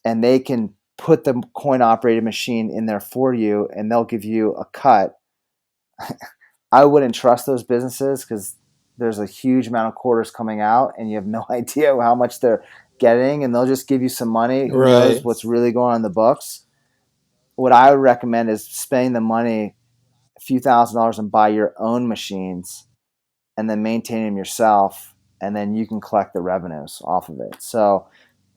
and they can put the coin operated machine in there for you and they'll give you a cut. I wouldn't trust those businesses because there's a huge amount of quarters coming out and you have no idea how much they're getting, and they'll just give you some money. Who knows Right. what's really going on in the books? What I would recommend is spending the money, a few $1,000s, and buy your own machines and then maintain them yourself, and then you can collect the revenues off of it. So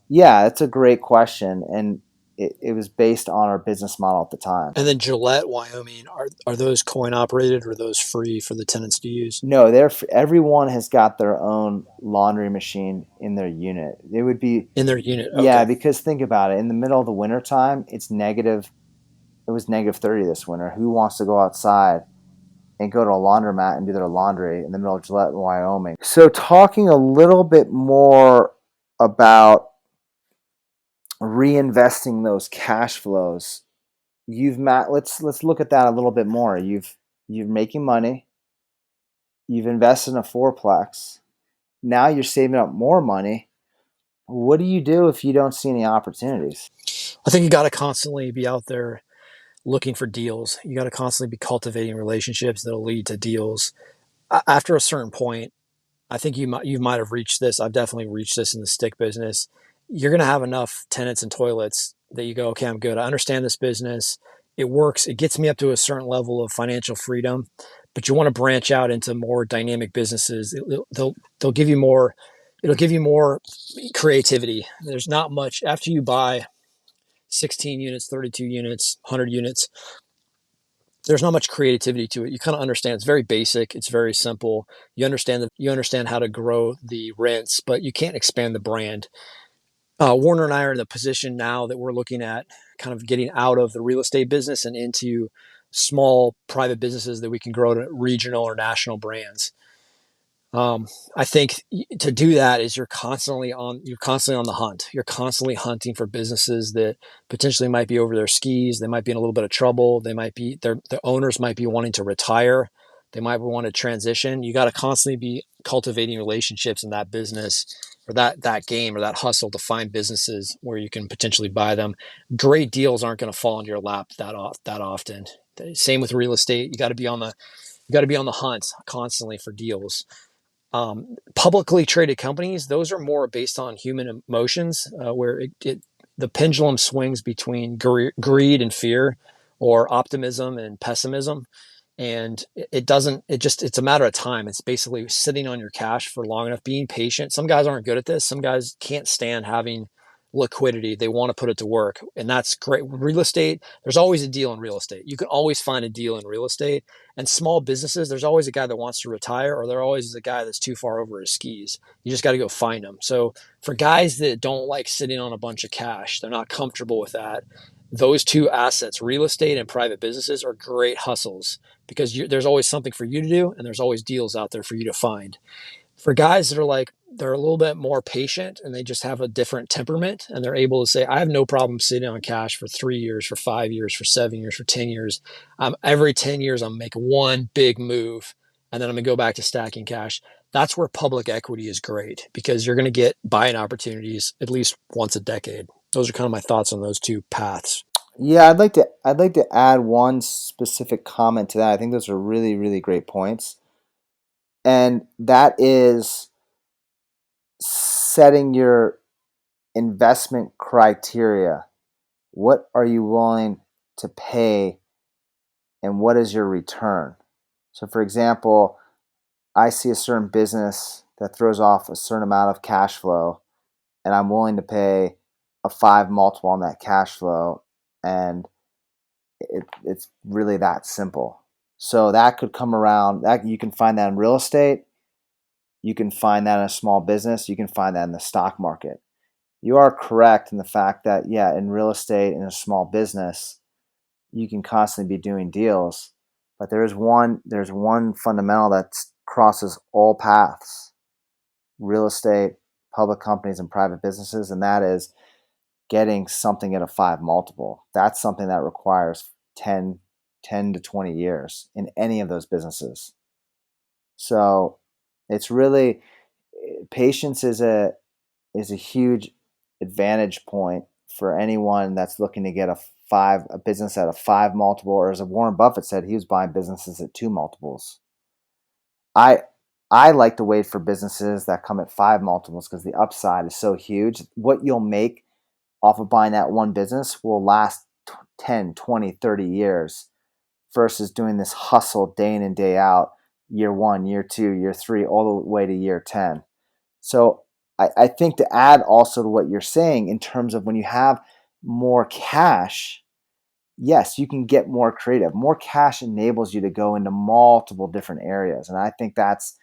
yeah, it's a great question, and it was based on our business model at the time. And then Gillette, Wyoming, are those coin operated, or are those free for the tenants to use No, everyone has got their own laundry machine in their unit. It would be, in their unit? yeah, Okay. because think about it. In the middle of the winter time, it's negative. It was -30 this winter. Who wants to go outside and go to a laundromat and do their laundry in the middle of Gillette, Wyoming? So, talking a little bit more about reinvesting those cash flows, let's look at that a little bit more. You're making money. You've invested in a fourplex. Now you're saving up more money. What do you do if you don't see any opportunities? I think you got to constantly be out there looking for deals. You got to constantly be cultivating relationships that'll lead to deals. After a certain point, I think you might have reached this. I've definitely reached this in the stick business. You're going to have enough tenants and toilets that you go, okay, I'm good. I understand this business. It works. It gets me up to a certain level of financial freedom, but you want to branch out into more dynamic businesses. They'll give you more. It'll give you more creativity. There's not much after you buy 16 units, 32 units, 100 units. There's not much creativity to it. You kind of understand it's very basic, it's very simple. You understand how to grow the rents, but you can't expand the brand. Warner and I are in the position now that we're looking at kind of getting out of the real estate business and into small private businesses that we can grow to regional or national brands. Um, I think to do that is you're constantly on the hunt. You're constantly hunting for businesses that potentially might be over their skis. They might be in a little bit of trouble. The owners might be wanting to retire. They might want to transition. You got to constantly be cultivating relationships in that business or that game or that hustle to find businesses where you can potentially buy them. Great deals aren't going to fall into your lap that often. Same with real estate. You got to be on the hunt constantly for deals. Publicly traded companies, those are more based on human emotions, where the pendulum swings between greed and fear, or optimism and pessimism. And it doesn't, it's a matter of time. It's basically sitting on your cash for long enough, being patient. Some guys aren't good at this. Some guys can't stand having liquidity. They want to put it to work. And that's great. Real estate, there's always a deal in real estate. You can always find a deal in real estate. And small businesses, there's always a guy that wants to retire, or there always is a guy that's too far over his skis. You just got to go find them. So for guys that don't like sitting on a bunch of cash, they're not comfortable with that. Those two assets, real estate and private businesses, are great hustles because there's always something for you to do and there's always deals out there for you to find. For guys that are like, they're a little bit more patient and they just have a different temperament and they're able to say, I have no problem sitting on cash for 3 years, for 5 years, for 7 years, for 10 years. Every 10 years, I'm making one big move and then I'm going to go back to stacking cash. That's where public equity is great because you're going to get buying opportunities at least once a decade. Those are kind of my thoughts on those two paths. Yeah, I'd like to add one specific comment to that. I think those are really, really great points. And that is setting your investment criteria. What are you willing to pay and what is your return? So for example, I see a certain business that throws off a certain amount of cash flow and I'm willing to pay a 5 multiple on that cash flow, and it's really that simple. So that could come around. That you can find that in real estate. You can find that in a small business. You can find that in the stock market. You are correct in the fact that yeah, in real estate in a small business, you can constantly be doing deals, but there's one fundamental that crosses all paths: real estate, public companies, and private businesses, and that is getting something at a 5 multiple. That's something that requires 10 to 20 years in any of those businesses. So it's really patience is a huge advantage point for anyone that's looking to get a business at a 5 multiple, or as Warren Buffett said, he was buying businesses at 2 multiples. I I like to wait for businesses that come at 5 multiples because the upside is so huge. What you'll make off of buying that one business will last 10, 20, 30 years versus doing this hustle day in and day out, year one, year two, year three, all the way to year 10. So I think to add also to what you're saying in terms of when you have more cash, yes, you can get more creative. More cash enables you to go into multiple different areas. And I think that's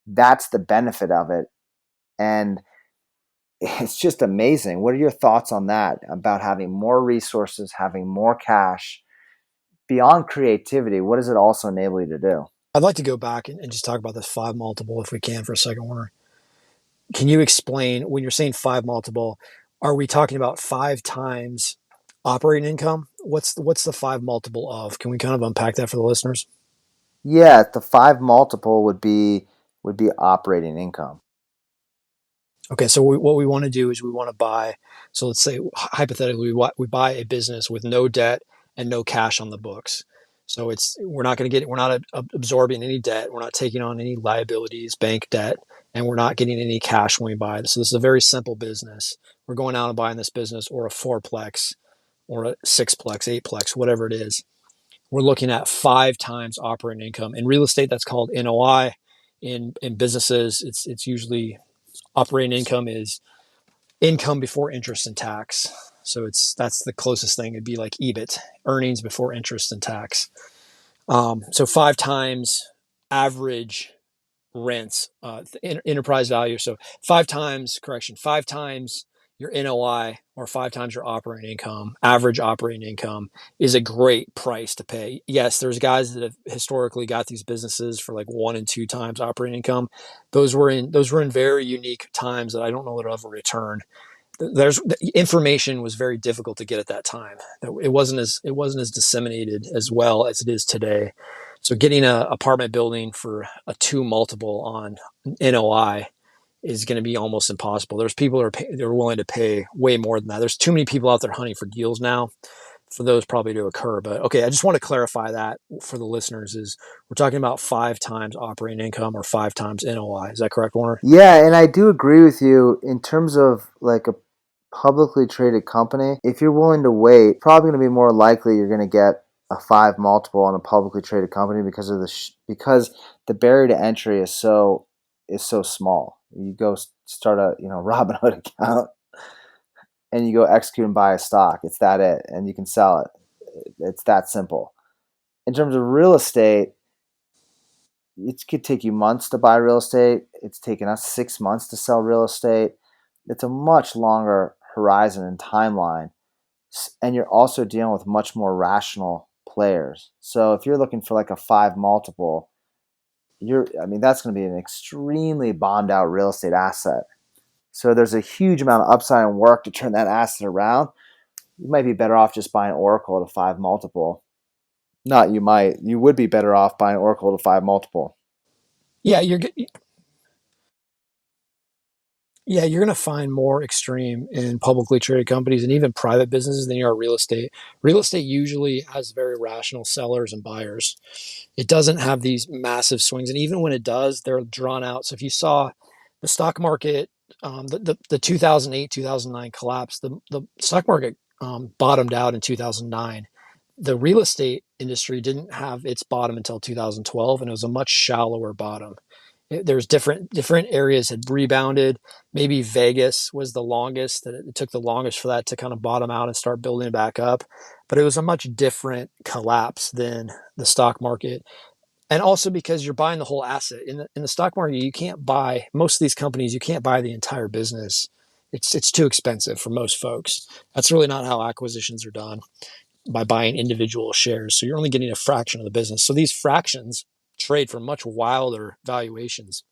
the benefit of it. And it's just amazing. What are your thoughts on that about having more resources, having more cash beyond creativity? What does it also enable you to do? I'd like to go back and just talk about this 5 multiple if we can for a second, Warner. Can you explain when you're saying 5 multiple, are we talking about 5 times operating income? What's the 5 multiple of? Can we kind of unpack that for the listeners? Yeah, the 5 multiple would be operating income. Okay, so what we want to do is we want to buy. So let's say hypothetically we buy a business with no debt and no cash on the books. So we're not absorbing any debt. We're not taking on any liabilities, bank debt, and we're not getting any cash when we buy it. So this is a very simple business. We're going out and buying this business or a fourplex or a sixplex, eightplex, whatever it is. We're looking at 5 times operating income. In real estate, that's called NOI. In businesses, it's usually operating income is income before interest and tax. So that's the closest thing. It'd be like EBIT, earnings before interest and tax. So 5 times average rents, enterprise value. So 5 times, correction, 5 times your NOI or 5 times your operating income, average operating income is a great price to pay. Yes, there's guys that have historically got these businesses for like 1 and 2 times operating income. Those were in very unique times that I don't know that will ever return. There's the information was very difficult to get at that time. It wasn't as disseminated as well as it is today. So getting an apartment building for a 2 multiple on NOI is going to be almost impossible. There's people that are willing to pay way more than that. There's too many people out there hunting for deals now for those probably to occur. But okay, I just want to clarify that for the listeners is we're talking about 5 times operating income or 5 times NOI. Is that correct, Warner? Yeah, and I do agree with you in terms of like a publicly traded company. If you're willing to wait, probably going to be more likely you're going to get a 5 multiple on a publicly traded company because of because the barrier to entry is so small. You go start a Robinhood account and you go execute and buy a stock. It's that it, and you can sell it. It's that simple. In terms of real estate, it could take you months to buy real estate. It's taken us 6 months to sell real estate. It's a much longer horizon and timeline. And you're also dealing with much more rational players. So if you're looking for like a 5 multiple, I mean, that's going to be an extremely bombed out real estate asset. So there's a huge amount of upside and work to turn that asset around. You might be better off just buying Oracle at a 5 multiple. Not you might. You would be better off buying Oracle at a 5 multiple. Yeah, you're going to find more extreme in publicly traded companies and even private businesses than you are real estate. Real estate usually has very rational sellers and buyers. It doesn't have these massive swings, and even when it does, they're drawn out. So if you saw the stock market, the 2008 2009 collapse, the stock market bottomed out in 2009. The real estate industry didn't have its bottom until 2012, and it was a much shallower bottom. There's different areas had rebounded. Maybe Vegas was the longest, that it took the longest for that to kind of bottom out and start building back up, but it was a much different collapse than the stock market. And also because you're buying the whole asset in the stock market, you can't buy most of these companies. You can't buy the entire business. It's too expensive for most folks. That's really not how acquisitions are done, by buying individual shares. So you're only getting a fraction of the business. So these fractions trade for much wilder valuations.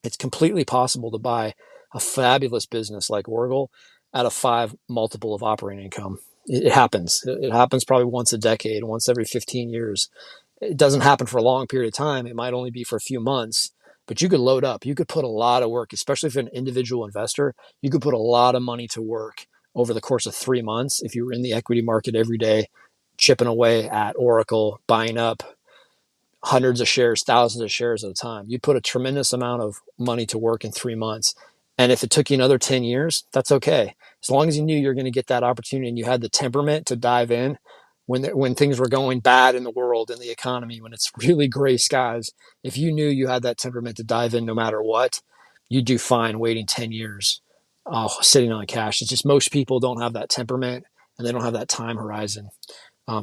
It's completely possible to buy a fabulous business like Oracle at a 5 multiple of operating income. It happens. It happens probably once a decade, once every 15 years. It doesn't happen for a long period of time. It might only be for a few months, but you could load up. You could put a lot of work, especially if you're an individual investor. You could put a lot of money to work over the course of 3 months if you were in the equity market every day, chipping away at Oracle, buying up hundreds of shares, thousands of shares at a time. You put a tremendous amount of money to work in 3 months. And if it took you another 10 years, that's okay. As long as you knew you're going to get that opportunity and you had the temperament to dive in when things were going bad in the world and the economy, when it's really gray skies, if you knew you had that temperament to dive in no matter what, you'd do fine waiting 10 years sitting on cash. It's just most people don't have that temperament and they don't have that time horizon.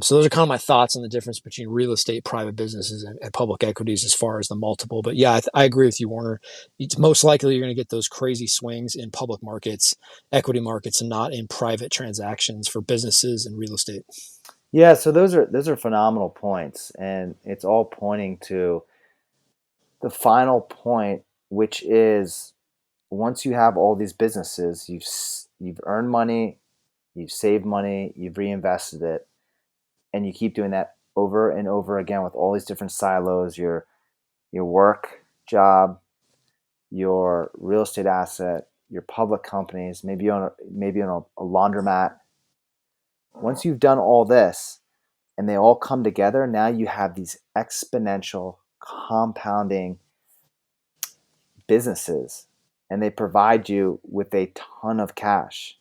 So those are kind of my thoughts on the difference between real estate, private businesses, and public equities as far as the multiple. But yeah, I agree with you, Warner. It's most likely you're going to get those crazy swings in public markets, equity markets, and not in private transactions for businesses and real estate. Yeah, so those are phenomenal points, and it's all pointing to the final point, which is once you have all these businesses, you've earned money, you've saved money, you've reinvested it, and you keep doing that over and over again with all these different silos, your work job, your real estate asset, your public companies, maybe on a laundromat. Once you've done all this and they all come together, now you have these exponential compounding businesses, and they provide you with a ton of cash.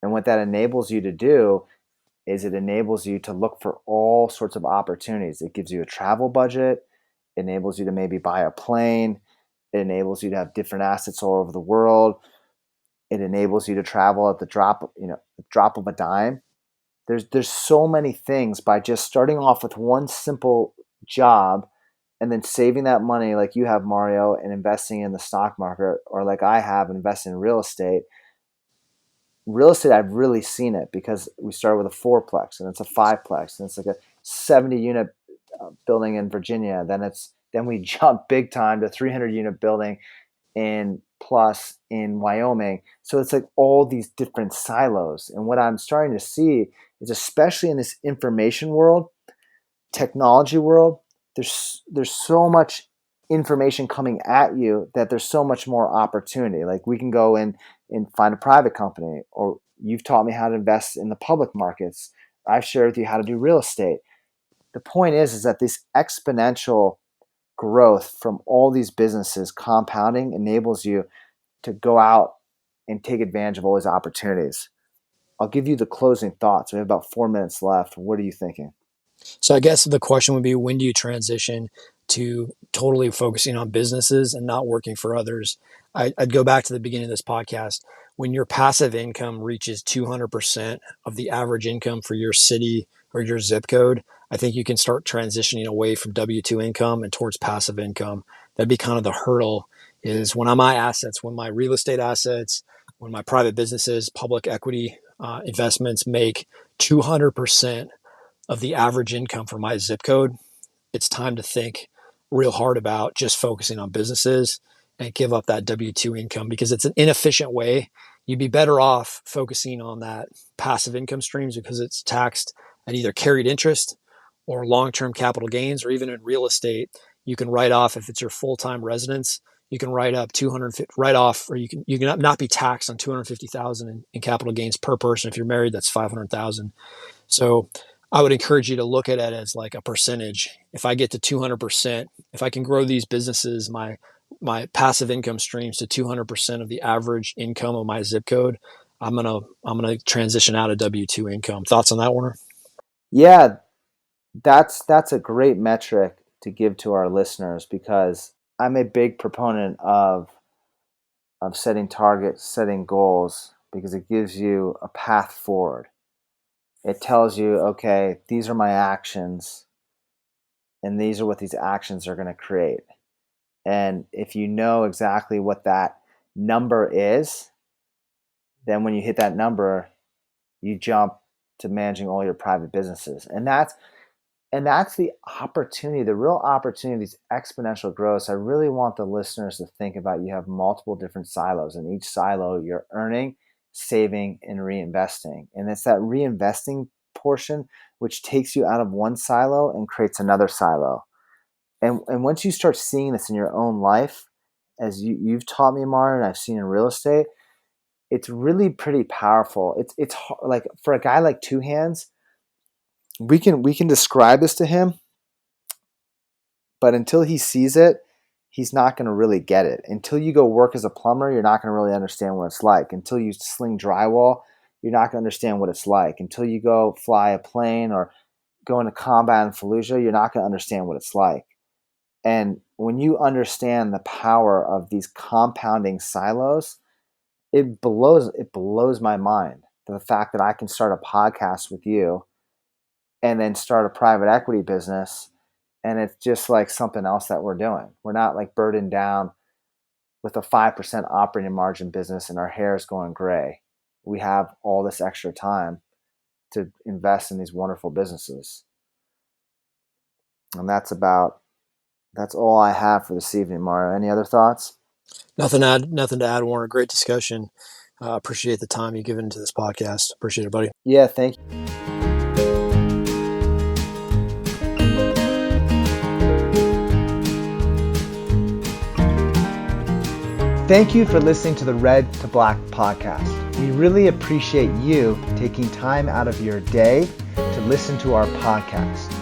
And what that enables you to do is it enables you to look for all sorts of opportunities. It gives you a travel budget, it enables you to maybe buy a plane, it enables you to have different assets all over the world. It enables you to travel at the drop of a dime. There's so many things by just starting off with one simple job and then saving that money like you have, Mario, and investing in the stock market, or like I have, investing in real estate. Real estate, I've really seen it because we started with a fourplex and it's a fiveplex and it's like a 70 unit building in Virginia. Then we jump big time to 300 unit building in plus in Wyoming. So it's like all these different silos. And what I'm starting to see is, especially in this information world, technology world, there's so much information coming at you that there's so much more opportunity. Like we can go in and find a private company, or you've taught me how to invest in the public markets. I've shared with you how to do real estate. The point is that this exponential growth from all these businesses compounding enables you to go out and take advantage of all these opportunities. I'll give you the closing thoughts. We have about 4 minutes left. What are you thinking? So I guess the question would be, when do you transition to totally focusing on businesses and not working for others? I'd go back to the beginning of this podcast. When your passive income reaches 200% of the average income for your city or your zip code, I think you can start transitioning away from W-2 income and towards passive income. That'd be kind of the hurdle, is when my assets, when my real estate assets, when my private businesses, public equity investments make 200% of the average income for my zip code, it's time to think real hard about just focusing on businesses and give up that W-2 income, because it's an inefficient way. You'd be better off focusing on that passive income streams, because it's taxed at either carried interest or long-term capital gains, or even in real estate, you can write off, if it's your full-time residence, you can write up 250 write off, or you can not be taxed on 250,000 in capital gains per person. If you're married, that's 500,000. So I would encourage you to look at it as like a percentage. If I get to 200%, if I can grow these businesses, my passive income streams to 200% of the average income of my zip code, I'm gonna transition out of W-2 income. Thoughts on that, Warner? Yeah, that's a great metric to give to our listeners, because I'm a big proponent of setting targets, setting goals, because it gives you a path forward. It tells you, okay, these are my actions, and these are what these actions are going to create. And if you know exactly what that number is, then when you hit that number, you jump to managing all your private businesses. And that's the opportunity, the real opportunity of these exponential growths. I really want the listeners to think about, you have multiple different silos. In each silo, you're earning, saving, and reinvesting. And it's that reinvesting portion which takes you out of one silo and creates another silo. And once you start seeing this in your own life, as you've taught me, Mario, and I've seen in real estate, it's really pretty powerful. It's like, for a guy like Two Hands, we can describe this to him, but until he sees it, he's not going to really get it. Until you go work as a plumber, you're not going to really understand what it's like. Until you sling drywall, you're not going to understand what it's like. Until you go fly a plane or go into combat in Fallujah, you're not going to understand what it's like. And when you understand the power of these compounding silos, it blows my mind. The fact that I can start a podcast with you and then start a private equity business, and it's just like something else that we're doing. We're not like burdened down with a 5% operating margin business and our hair is going gray. We have all this extra time to invest in these wonderful businesses. And that's all I have for this evening, Mario. Any other thoughts? Nothing to add, Warner. Great discussion. Appreciate the time you've given to this podcast. Appreciate it, buddy. Yeah, thank you. Thank you for listening to the Red to Black podcast. We really appreciate you taking time out of your day to listen to our podcast.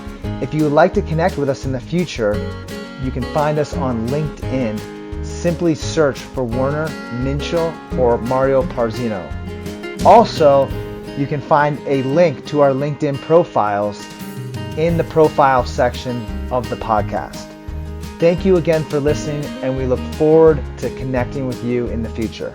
If you would like to connect with us in the future, you can find us on LinkedIn. Simply search for Werner Minchel or Mario Parzino. Also, you can find a link to our LinkedIn profiles in the profile section of the podcast. Thank you again for listening, and we look forward to connecting with you in the future.